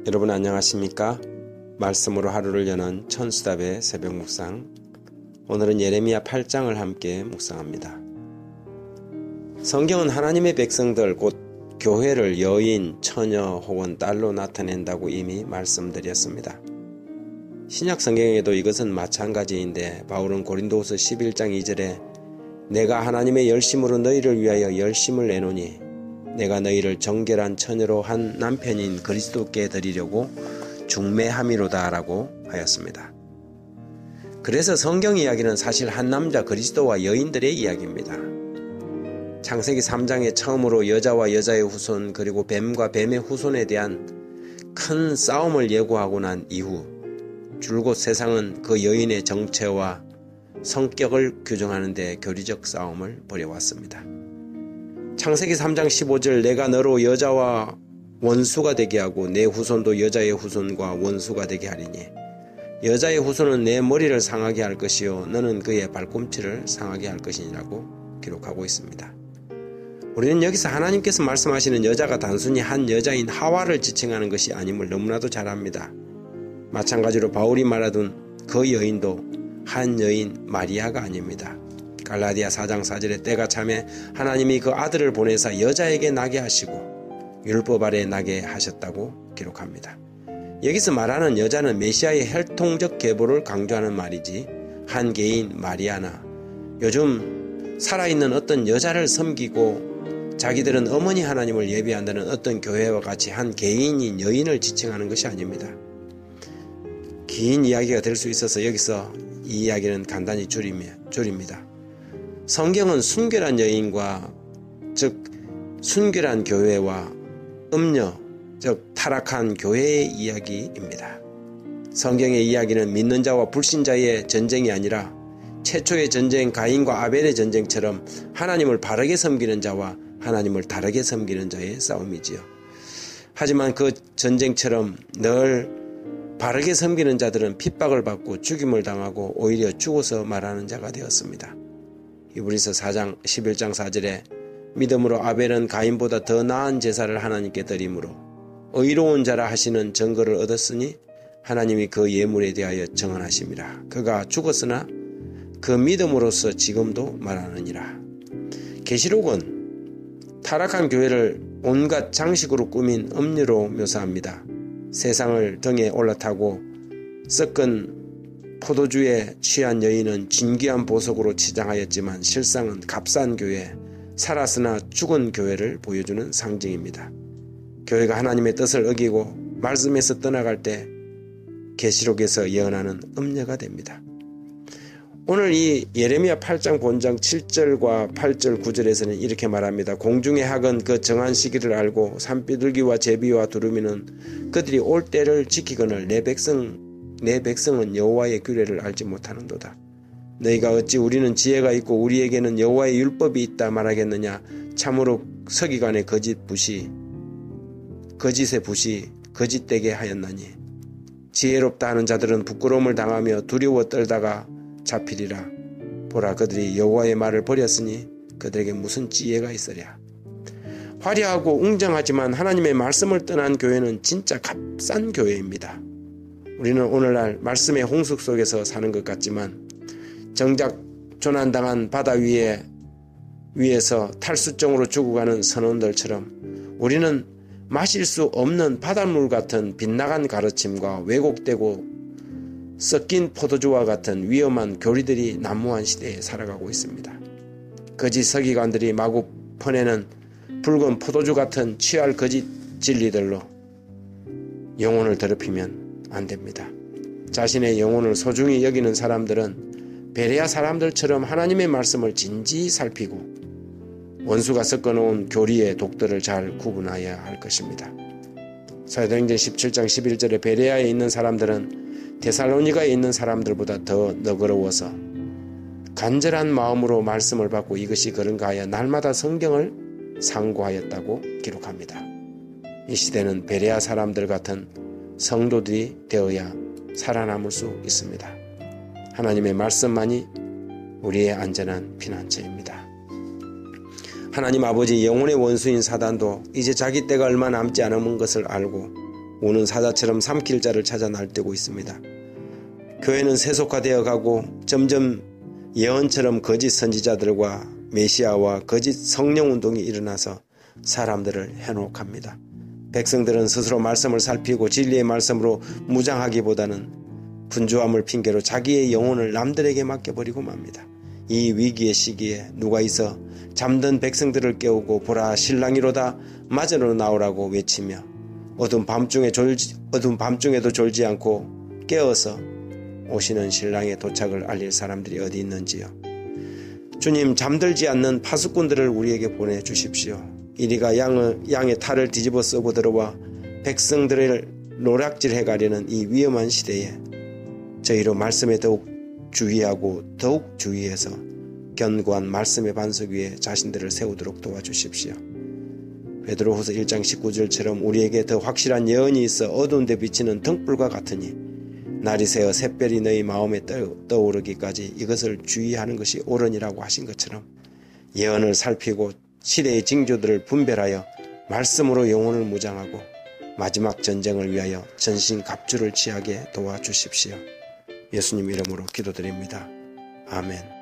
여러분 안녕하십니까? 말씀으로 하루를 여는 천수답의 새벽 묵상. 오늘은 예레미야 8장을 함께 묵상합니다. 성경은 하나님의 백성들 곧 교회를 여인, 처녀 혹은 딸로 나타낸다고 이미 말씀드렸습니다. 신약 성경에도 이것은 마찬가지인데 바울은 고린도후서 11장 2절에 내가 하나님의 열심으로 너희를 위하여 열심을 내노니 내가 너희를 정결한 처녀로 한 남편인 그리스도께 드리려고 중매함이로다 라고 하였습니다. 그래서 성경 이야기는 사실 한 남자 그리스도와 여인들의 이야기입니다. 창세기 3장에 처음으로 여자와 여자의 후손 그리고 뱀과 뱀의 후손에 대한 큰 싸움을 예고하고 난 이후 줄곧 세상은 그 여인의 정체와 성격을 규정하는 데 교리적 싸움을 벌여왔습니다. 창세기 3장 15절 내가 너로 여자와 원수가 되게 하고 내 후손도 여자의 후손과 원수가 되게 하리니 여자의 후손은 내 머리를 상하게 할 것이요 너는 그의 발꿈치를 상하게 할 것이니라고 기록하고 있습니다. 우리는 여기서 하나님께서 말씀하시는 여자가 단순히 한 여자인 하와를 지칭하는 것이 아님을 너무나도 잘 압니다. 마찬가지로 바울이 말하던 그 여인도 한 여인 마리아가 아닙니다. 갈라디아 4장 4절에 때가 참에 하나님이 그 아들을 보내사 여자에게 나게 하시고 율법 아래 나게 하셨다고 기록합니다. 여기서 말하는 여자는 메시아의 혈통적 계보를 강조하는 말이지 한 개인 마리아나 요즘 살아있는 어떤 여자를 섬기고 자기들은 어머니 하나님을 예배한다는 어떤 교회와 같이 한 개인인 여인을 지칭하는 것이 아닙니다. 긴 이야기가 될 수 있어서 여기서 이 이야기는 간단히 줄입니다. 성경은 순결한 여인과 즉 순결한 교회와 음녀 즉 타락한 교회의 이야기입니다. 성경의 이야기는 믿는 자와 불신자의 전쟁이 아니라 최초의 전쟁 가인과 아벨의 전쟁처럼 하나님을 바르게 섬기는 자와 하나님을 다르게 섬기는 자의 싸움이지요. 하지만 그 전쟁처럼 늘 바르게 섬기는 자들은 핍박을 받고 죽임을 당하고 오히려 죽어서 말하는 자가 되었습니다. 히브리서 4장 11장 4절에 믿음으로 아벨은 가인보다 더 나은 제사를 하나님께 드림으로 의로운 자라 하시는 증거를 얻었으니 하나님이 그 예물에 대하여 정언하심이라. 그가 죽었으나 그 믿음으로써 지금도 말하느니라. 계시록은 타락한 교회를 온갖 장식으로 꾸민 음료로 묘사합니다. 세상을 등에 올라타고 썩은 포도주에 취한 여인은 진귀한 보석으로 치장하였지만 실상은 값싼 교회, 살았으나 죽은 교회를 보여주는 상징입니다. 교회가 하나님의 뜻을 어기고 말씀에서 떠나갈 때 계시록에서 예언하는 음녀가 됩니다. 오늘 이 예레미야 8장 본장 7절과 8절 9절에서는 이렇게 말합니다. 공중의 학은 그 정한 시기를 알고 산비둘기와 제비와 두루미는 그들이 올 때를 지키거늘 내 백성은 여호와의 규례를 알지 못하는도다. 너희가 어찌 우리는 지혜가 있고 우리에게는 여호와의 율법이 있다 말하겠느냐. 참으로 서기관의 거짓의 붓이 거짓되게 하였나니 지혜롭다 하는 자들은 부끄러움을 당하며 두려워 떨다가 잡히리라. 보라 그들이 여호와의 말을 버렸으니 그들에게 무슨 지혜가 있으랴. 화려하고 웅장하지만 하나님의 말씀을 떠난 교회는 진짜 값싼 교회입니다. 우리는 오늘날 말씀의 홍수 속에서 사는 것 같지만 정작 조난당한 바다 위에서 탈수증으로 죽어가는 선원들처럼 우리는 마실 수 없는 바닷물 같은 빗나간 가르침과 왜곡되고 섞인 포도주와 같은 위험한 교리들이 난무한 시대에 살아가고 있습니다. 거짓 서기관들이 마구 퍼내는 붉은 포도주 같은 취할 거짓 진리들로 영혼을 더럽히면 안 됩니다. 자신의 영혼을 소중히 여기는 사람들은 베레아 사람들처럼 하나님의 말씀을 진지히 살피고 원수가 섞어놓은 교리의 독들을 잘 구분해야 할 것입니다. 사도행전 17장 11절에 베레아에 있는 사람들은 데살로니가에 있는 사람들보다 더 너그러워서 간절한 마음으로 말씀을 받고 이것이 그런가 하여 날마다 성경을 상고하였다고 기록합니다. 이 시대는 베레아 사람들 같은 성도들이 되어야 살아남을 수 있습니다. 하나님의 말씀만이 우리의 안전한 피난처입니다. 하나님 아버지, 영혼의 원수인 사단도 이제 자기 때가 얼마 남지 않은 것을 알고 우는 사자처럼 삼킬 자를 찾아 날뛰고 있습니다. 교회는 세속화되어 가고 점점 예언처럼 거짓 선지자들과 메시아와 거짓 성령운동이 일어나서 사람들을 현혹합니다. 백성들은 스스로 말씀을 살피고 진리의 말씀으로 무장하기보다는 분주함을 핑계로 자기의 영혼을 남들에게 맡겨버리고 맙니다. 이 위기의 시기에 누가 있어 잠든 백성들을 깨우고 보라 신랑이로다 맞으러 나오라고 외치며 어두운 밤중에도 졸지 않고 깨어서 오시는 신랑의 도착을 알릴 사람들이 어디 있는지요. 주님, 잠들지 않는 파수꾼들을 우리에게 보내주십시오. 이리가 양의 탈을 뒤집어 쓰고 들어와 백성들을 노략질해 가려는 이 위험한 시대에 저희로 말씀에 더욱 주의하고 더욱 주의해서 견고한 말씀의 반석 위에 자신들을 세우도록 도와주십시오. 베드로후서 1장 19절처럼 우리에게 더 확실한 예언이 있어 어두운 데 비치는 등불과 같으니 날이 새어 샛별이 너희 마음에 떠오르기까지 이것을 주의하는 것이 옳으니라고 하신 것처럼 예언을 살피고 시대의 징조들을 분별하여 말씀으로 영혼을 무장하고 마지막 전쟁을 위하여 전신갑주를 취하게 도와주십시오. 예수님 이름으로 기도드립니다. 아멘.